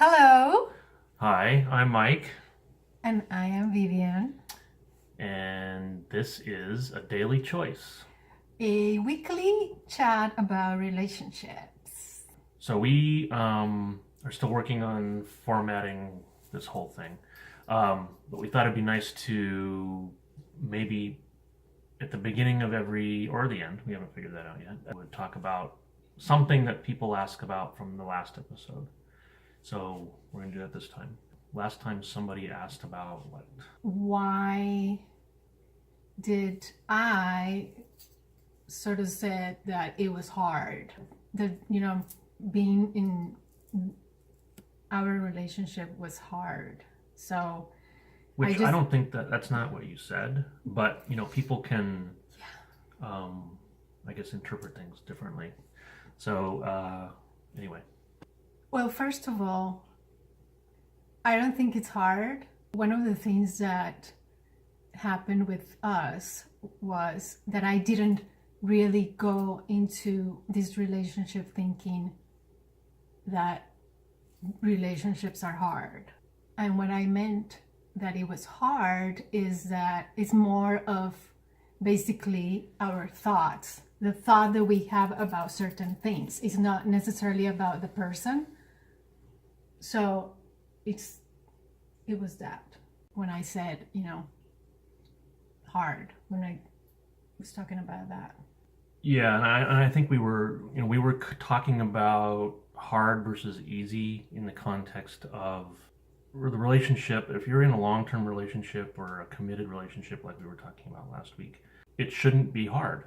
Hello, Hi, I'm Mike, and I am Vivian, and this is a daily choice. a weekly chat about relationships. So we are still working on formatting this whole thing, but we thought it'd be nice to maybe at the beginning of every or the end, we haven't figured that out yet, I would talk about something that people ask about from the last episode. So we're gonna do that this time. Last time somebody asked about what? Why did I sort of said that it was hard? That, being in our relationship was hard. So Which I I don't think that's not what you said, but people can, I guess, interpret things differently. So anyway, well, first of all, I don't think it's hard. One of the things that happened with us was that I didn't really go into this relationship thinking that relationships are hard. And what I meant that it was hard is that it's more of basically our thoughts. The thought that we have about certain things is not necessarily about the person. So it was that when I said, hard, when I was talking about that. yeah, and I think we were talking about hard versus easy in the context of the relationship. If you're in a long-term relationship or a committed relationship, like we were talking about last week, it shouldn't be hard.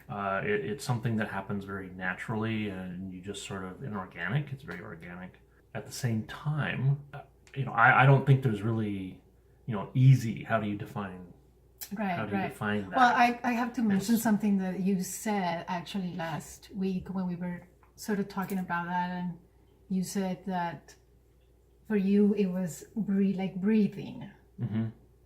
It's something that happens very naturally, and you just sort of inorganic. It's very organic. At the same time, I don't think there's really, easy. How do you define? How do you define that? Well, I have to mention something that you said actually last week when we were sort of talking about that, and you said that for you it was like breathing,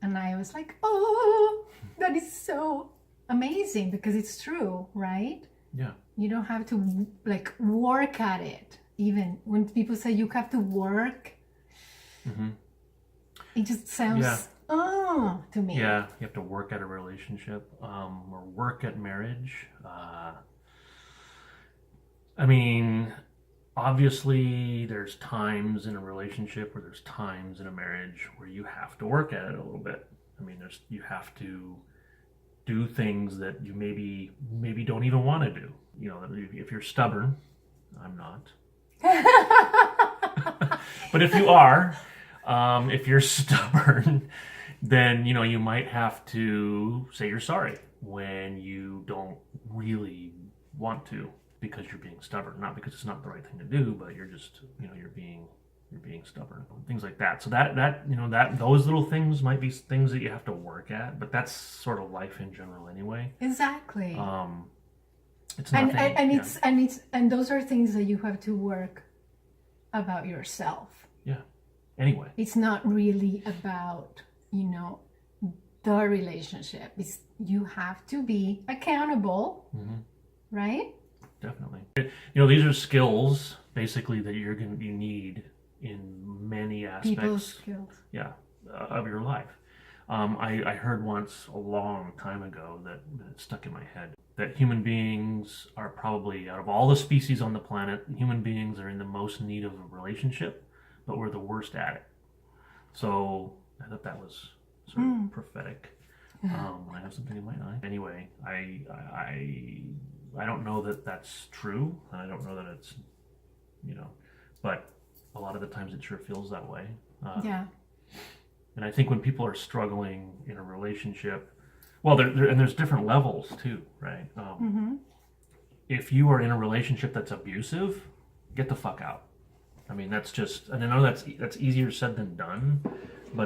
and I was like, oh, that is so amazing because it's true, right? Yeah. You don't have to like work at it. Even when people say you have to work, it just sounds to me. Yeah, you have to work at a relationship or work at marriage. I mean, obviously, there's times in a relationship where there's times in a marriage where you have to work at it a little bit. I mean, you have to do things that you maybe don't even want to do. If you're stubborn, I'm not. But if you are, if you're stubborn, then you might have to say you're sorry when you don't really want to because you're being stubborn, not because it's not the right thing to do, but you're just you're being stubborn, things like that. So that those little things might be things that you have to work at, but that's sort of life in general anyway. Exactly. It's nothing, and those are things that you have to work about yourself. Yeah. Anyway, it's not really about the relationship. You have to be accountable, right? Definitely. These are skills basically that you need in many aspects. People's skills. Yeah, of your life. I heard once a long time ago that stuck in my head that human beings are probably, out of all the species on the planet, human beings are in the most need of a relationship, but we're the worst at it. So I thought that was sort of prophetic. I have something in my eye. Anyway, I don't know that that's true, and I don't know that it's, but a lot of the times it sure feels that way. Yeah. And I think when people are struggling in a relationship, well, and there's different levels too, right? If you are in a relationship that's abusive, get the fuck out. I mean, that's just, and I know that's easier said than done, but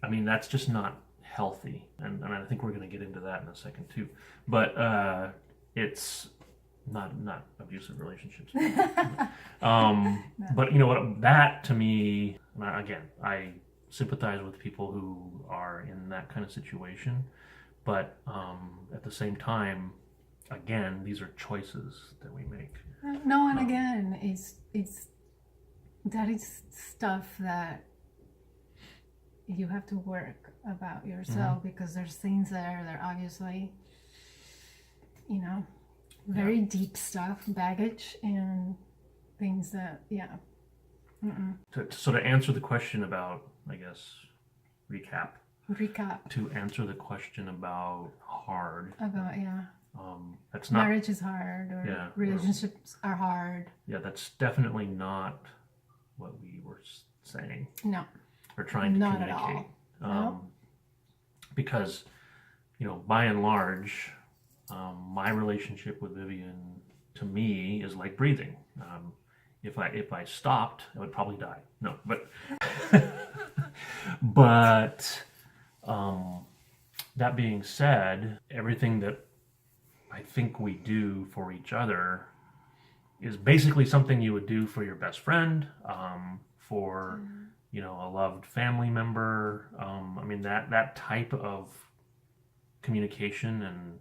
that's just not healthy. And I think we're going to get into that in a second too. But it's not abusive relationships. But you know what? That to me, again, I sympathize with people who are in that kind of situation. But at the same time, again, these are choices that we make. No, and again, it's that is stuff that you have to work about yourself, because there's things there that are obviously, very deep stuff, baggage, and things that, So to answer the question about, I guess, recap. To answer the question about hard. About, That's not. Marriage is hard, or relationships are hard. Yeah, that's definitely not what we were saying. No. Or trying to not communicate. At all. No. Because, by and large, my relationship with Vivian, to me, is like breathing. If I stopped, I would probably die. No, but but that being said, everything that I think we do for each other is basically something you would do for your best friend, for a loved family member. That type of communication, and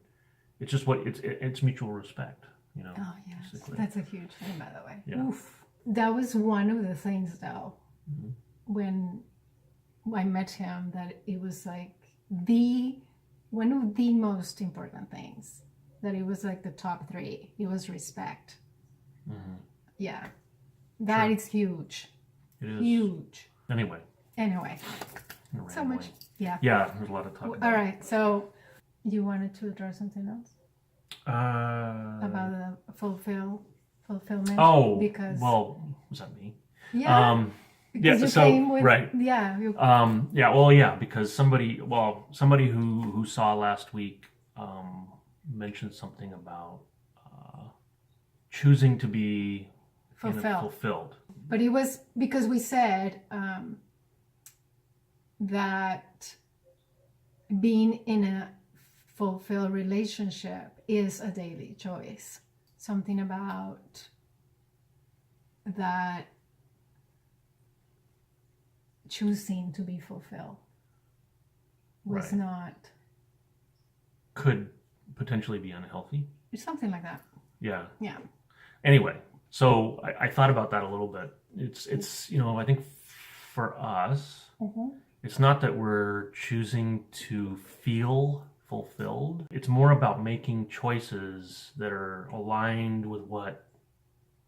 it's just it's mutual respect. Oh yes, basically. That's a huge thing, by the way. Yeah. Oof. That was one of the things, though, when I met him, that it was like one of the most important things. That it was like the top 3. It was respect. Mm-hmm. Yeah, that is huge. It is huge. Anyway. So much. Yeah. Yeah, there's a lot of talk about. All right, so you wanted to address something else about the fulfillment? Oh, because was that me? Yeah. Because you came with, right. Yeah. Because somebody who saw last week mentioned something about choosing to be fulfilled. But it was because we said that being in a fulfilled relationship is a daily choice. Something about that choosing to be fulfilled was not... Could potentially be unhealthy. Something like that. Yeah. Yeah. Anyway, so I thought about that a little bit. It's I think for us, it's not that we're choosing to feel fulfilled. It's more about making choices that are aligned with what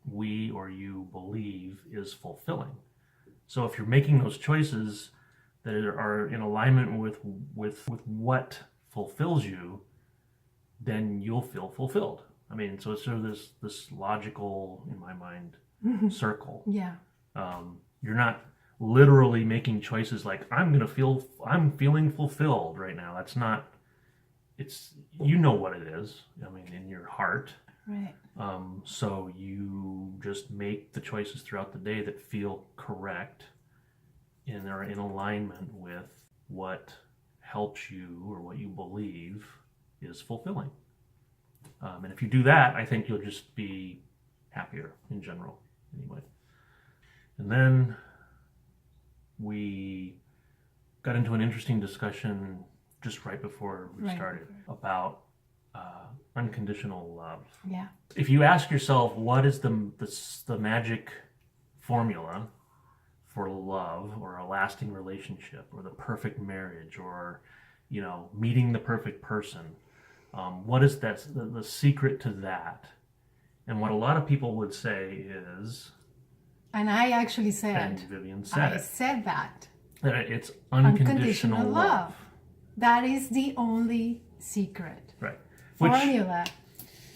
we or you believe is fulfilling. So if you're making those choices that are in alignment with what fulfills you, then you'll feel fulfilled. So it's sort of this logical, in my mind, circle. Yeah. You're not literally making choices like I'm feeling fulfilled right now. That's not. It's what it is. In your heart. Right. So you just make the choices throughout the day that feel correct and are in alignment with what helps you or what you believe is fulfilling. And if you do that, I think you'll just be happier in general, anyway. And then we got into an interesting discussion just right before we started about unconditional love. Yeah. If you ask yourself, what is the magic formula for love or a lasting relationship or the perfect marriage or meeting the perfect person, what is that the secret to that? And what a lot of people would say is, and I actually said, and Vivian said said that it's unconditional love. That is the only secret. Right. Formula.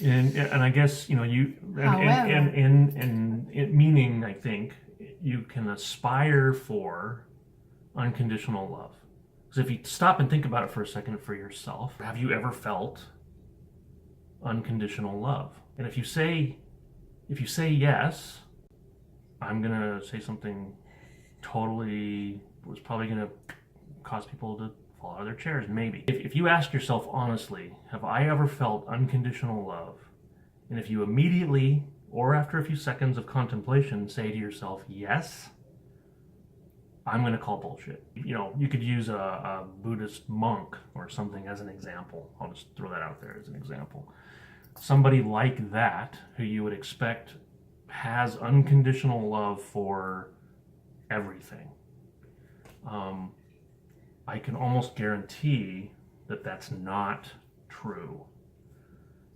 And I guess you. However, and it meaning, I think you can aspire for unconditional love. Because if you stop and think about it for a second for yourself, have you ever felt unconditional love? And if you say yes, I'm gonna say something was probably gonna cause people to fall out of their chairs, maybe. If you ask yourself honestly, have I ever felt unconditional love? And if you immediately, or after a few seconds of contemplation, say to yourself, yes, I'm going to call bullshit. You could use a Buddhist monk or something as an example. I'll just throw that out there as an example. Somebody like that, who you would expect has unconditional love for everything, I can almost guarantee that that's not true.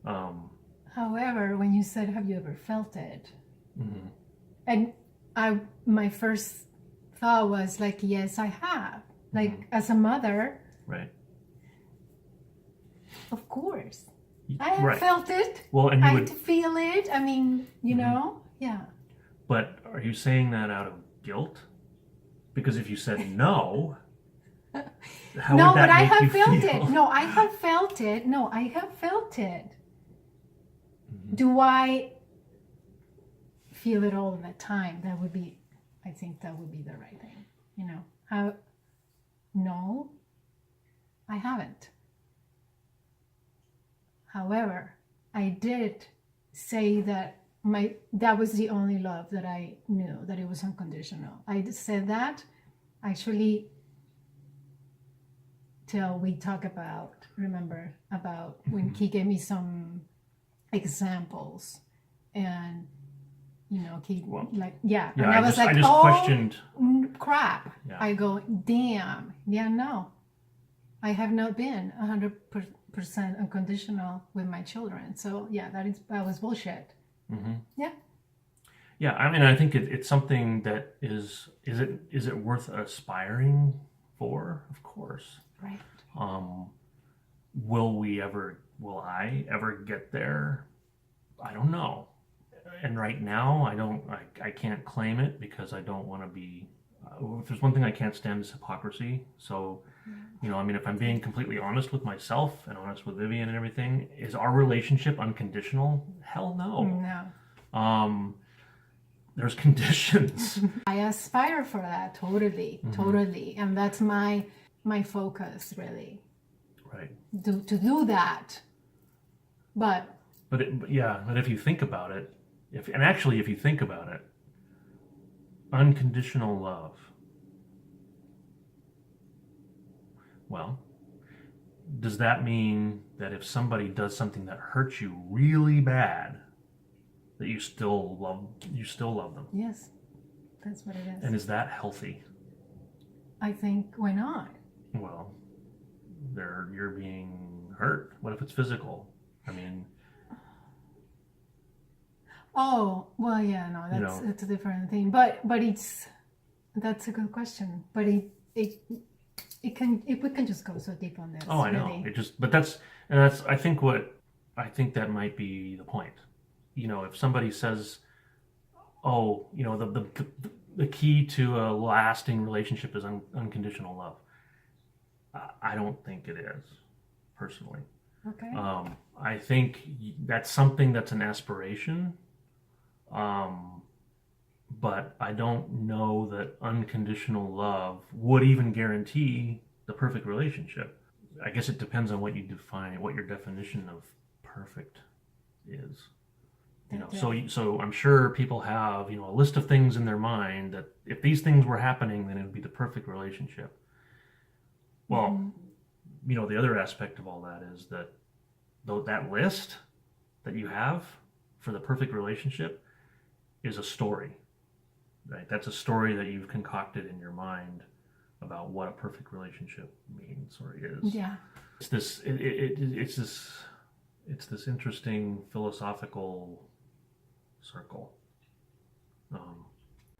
However, when you said, have you ever felt it? Mm-hmm. And my first thought was like, yes, I have. Like, as a mother, right? Of course, I have felt it. Well, and I feel it. I mean, you know, yeah. But are you saying that out of guilt? Because if you said no, how no, would that but I make have you felt feel? it. No, I have felt it. No, I have felt it. Mm-hmm. Do I feel it all the time? I think that would be the right thing. You know, no, I haven't. However, I did say that that was the only love that I knew, that it was unconditional. I said that actually till we talk about, remember, about when he gave me some examples, and you know, and I was like, oh, questioned. Crap. Yeah. I go, damn, yeah, no, I have not been 100% unconditional with my children. So yeah, that was bullshit. Mm-hmm. Yeah. Yeah, I mean, I think it's something that is it worth aspiring for? Of course. Right. Will I ever get there? I don't know. And right now, I can't claim it because I don't want to be, if there's one thing I can't stand is hypocrisy. So, you know, I mean, if I'm being completely honest with myself and honest with Vivian and everything, is our relationship unconditional? Hell no. No. There's conditions. I aspire for that, totally. And that's my focus, really. Right. To do that. But if you think about it, if you think about it, unconditional love, well, does that mean that if somebody does something that hurts you really bad, that you still love them? Yes, that's what it is. And is that healthy? I think, why not? Well, you're being hurt. What if it's physical? I mean, oh, well, yeah, no, that's a different thing. But that's a good question. But we can just go so deep on this. Oh, I know. Really. I think that might be the point. You know, if somebody says, oh, you know, the key to a lasting relationship is unconditional love. I don't think it is, personally. Okay. I think that's something that's an aspiration. But I don't know that unconditional love would even guarantee the perfect relationship. I guess it depends on what your definition of perfect is. You know, so I'm sure people have, you know, a list of things in their mind that if these things were happening, then it would be the perfect relationship. Well, you know, the other aspect of all that is that that list that you have for the perfect relationship is a story, right? That's a story that you've concocted in your mind about what a perfect relationship means or is. Yeah. It's this interesting philosophical circle.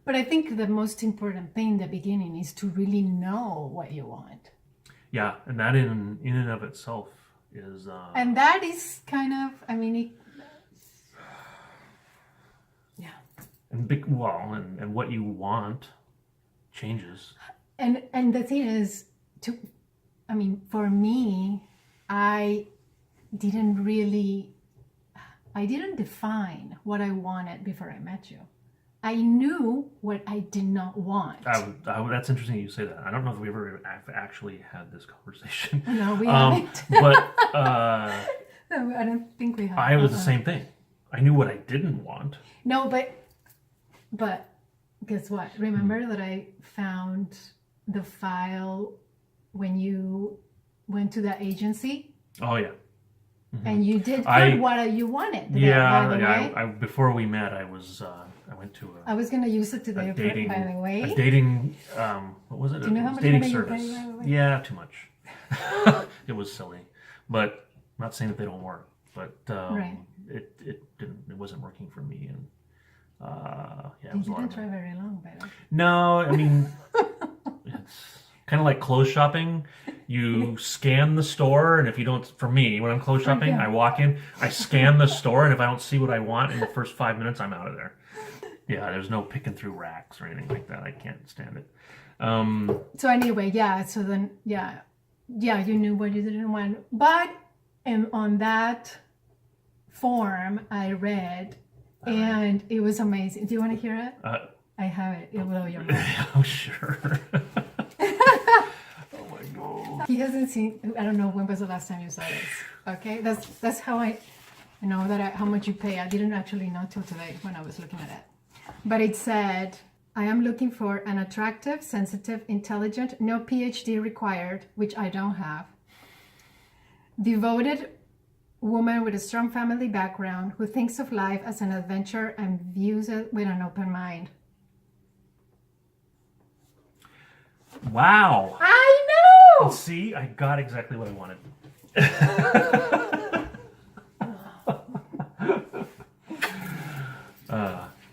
But I think the most important thing in the beginning is to really know what you want. Yeah, and that in and of itself is. And that is kind of, I mean, yeah. And what you want changes. And the thing is, for me, I didn't define what I wanted before I met you. I knew what I did not want. That's interesting you say that. I don't know if we ever actually had this conversation. No, we haven't. But no, I don't think we have. I was the same thing. I knew what I didn't want. No, but guess what? Remember that I found the file when you went to the agency? Oh, yeah. Mm-hmm. And you did put what you wanted. Yeah, before we met, I was I went to I was going to use it today, dating, by the way. a dating, what was it? Do you know how much dating money you service. pay, by the way? Yeah, too much. It was silly, but I'm not saying that they don't work, but Right. it wasn't working for me, and yeah, it You was a lot didn't of try money. very long, by the way. No, I mean, it's kind of like clothes shopping. You scan the store, and if you don't, for me, when I'm clothes shopping, yeah. I walk in, I scan the store, and if I don't see what I want in the first 5 minutes, I'm out of there. Yeah, there's no picking through racks or anything like that. I can't stand it. So anyway, yeah. So then, yeah, you knew what you didn't want, but on that form I read, and it was amazing. Do you want to hear it? I have it. It'll blow your mind. Oh, sure. Oh my God. He hasn't seen. I don't know when was the last time you saw this. Okay, that's how I know that how much you pay. I didn't actually know till today when I was looking at it. But it said, I am looking for an attractive, sensitive, intelligent, no PhD required, which I don't have, devoted woman with a strong family background who thinks of life as an adventure and views it with an open mind. Wow. I know! See, I got exactly what I wanted.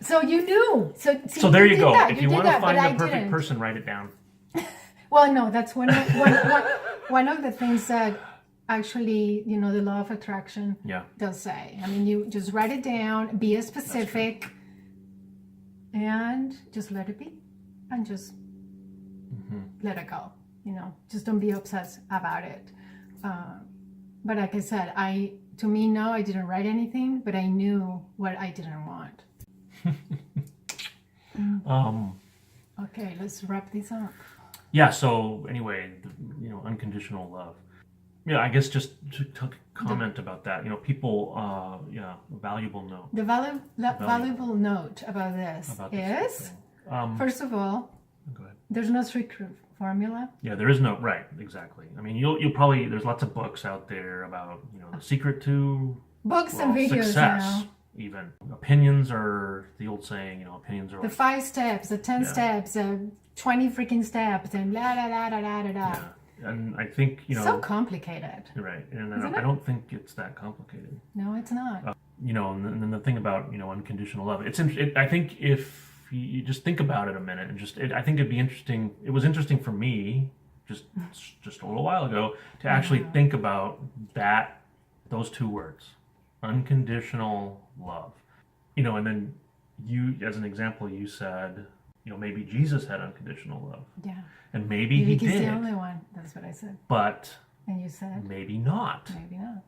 So you knew. So there you did go. that. If you want did to that, but find I the perfect didn't. person, write it down. Well, no, that's one of the things that actually, the law of attraction Yeah. does say. I mean, you just write it down, be specific, and just let it be, and just let it go. Just don't be obsessed about it. But like I said, to me, no, I didn't write anything, but I knew what I didn't want. Okay, let's wrap this up. Yeah. So anyway, unconditional love. Yeah, I guess just to comment about that. People. Yeah, a valuable note. The valuable note about this is, first of all, go ahead. there's no strict formula. Yeah, there is no right. Exactly. I mean, you'll probably there's lots of books out there about the secret to Books and videos success. now. Even opinions are the old saying. Opinions are The like 5 steps, the 10 steps, the 20 freaking steps, and la la la la la la. yeah. And I think So complicated. right, and Isn't I it? don't think it's that complicated. No, it's not. And then the thing about unconditional love. I think if you just think about it a minute and I think it'd be interesting. It was interesting for me just a little while ago to actually think about those two words, unconditional love. And then you, as an example, you said, maybe Jesus had unconditional love. Yeah. And maybe he He's did. the only one. That's what I said. But And you said maybe not. maybe not.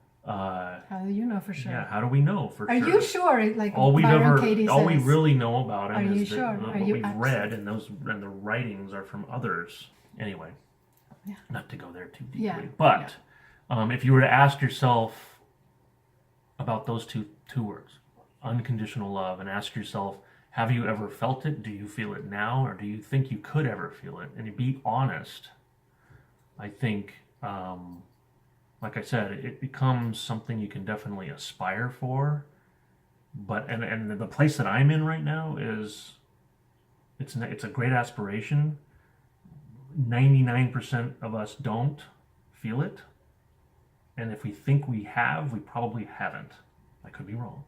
How do you know for sure? Yeah, how do we know for Are sure? you sure? Like all we Katie says, really know about him Are you is sure? what Are you we've absolute? read, and the writings are from others. Anyway, Yeah. not to go there too deeply, Yeah. but if you were to ask yourself about those two words, unconditional love, and ask yourself, have you ever felt it? Do you feel it now, or do you think you could ever feel it? And to be honest, I think, like I said, it becomes something you can definitely aspire for. But and the place that I'm in right now is, it's a great aspiration. 99% of us don't feel it, and if we think we have, we probably haven't. I could be wrong.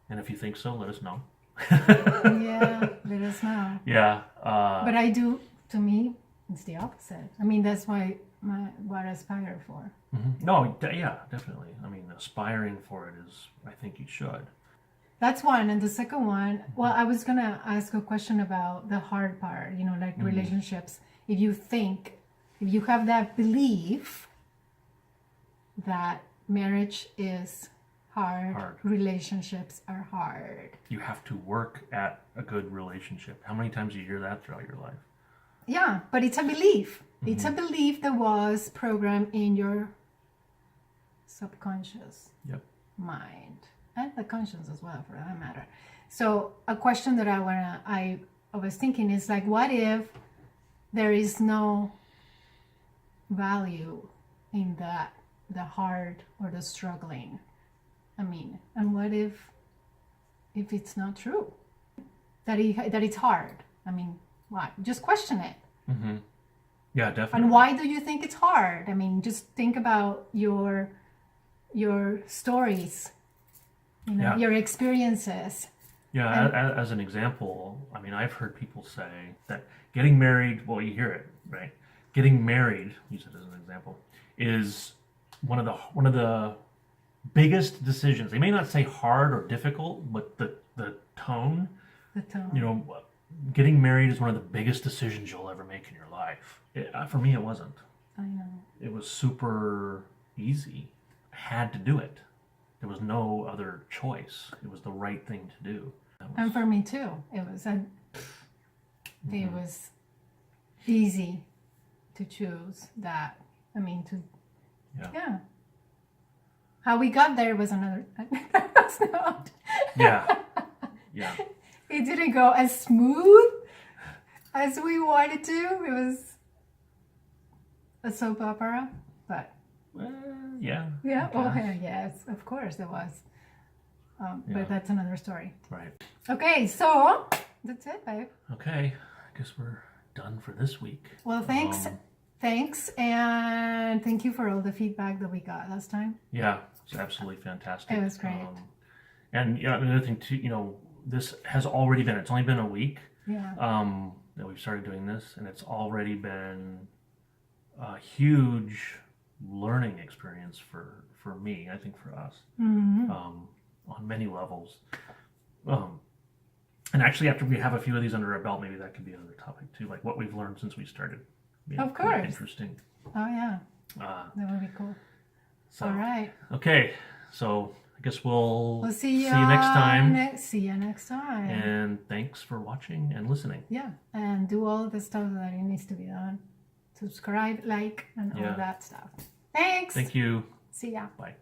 And if you think so, let us know. Yeah, let us know. Yeah. But I do. To me, it's the opposite. I mean, that's what I aspire for. No, yeah, definitely. I mean, aspiring for it is, I think you should. That's one. And the second one, well, I was going to ask a question about the hard part, like relationships. If you have that belief that marriage is hard, relationships are hard. You have to work at a good relationship. How many times do you hear that throughout your life? Yeah, but it's a belief. It's a belief that was programmed in your subconscious mind, and the conscious as well, for that matter. So a question that I was thinking is like, what if there is no value in the hard or the struggling? I mean, and what if it's not true? that it's hard. I mean, why? Just question it. Mm-hmm. Yeah, definitely. And why do you think it's hard? I mean, just think about your stories, your experiences. Yeah, as an example, I mean, I've heard people say that getting married, well, you hear it, right? Getting married, use it as an example, is one of the biggest decisions. They may not say hard or difficult, but the tone, getting married is one of the biggest decisions you'll ever make in your life. For me, it wasn't. I know. It was super easy. I had to do it. There was no other choice. It was the right thing to do. And for me too, it was easy to choose that. I mean, yeah. How we got there was another. That's not. Yeah. It didn't go as smooth as we wanted to. It was a soap opera, but. Yeah. Yeah. Oh, yes. Of course it was. But that's another story. Right. Okay, so that's it, babe. Okay, I guess we're done for this week. Well, thanks, and thank you for all the feedback that we got last time. Yeah, it's absolutely fantastic. It was great. And another thing too, this has already been. It's only been a week. Yeah. That we've started doing this, and it's already been a huge learning experience for me. I think for us. Mm-hmm. On many levels. And actually, after we have a few of these under our belt, maybe that could be another topic too, like what we've learned since we started. Of course. Interesting. Oh, yeah. That would be cool. So, all right. Okay, so I guess we'll see you next time. See you next time. And thanks for watching and listening. Yeah, and do all the stuff that needs to be done. Subscribe, like, and all that stuff. Thanks. Thank you. See ya. Bye.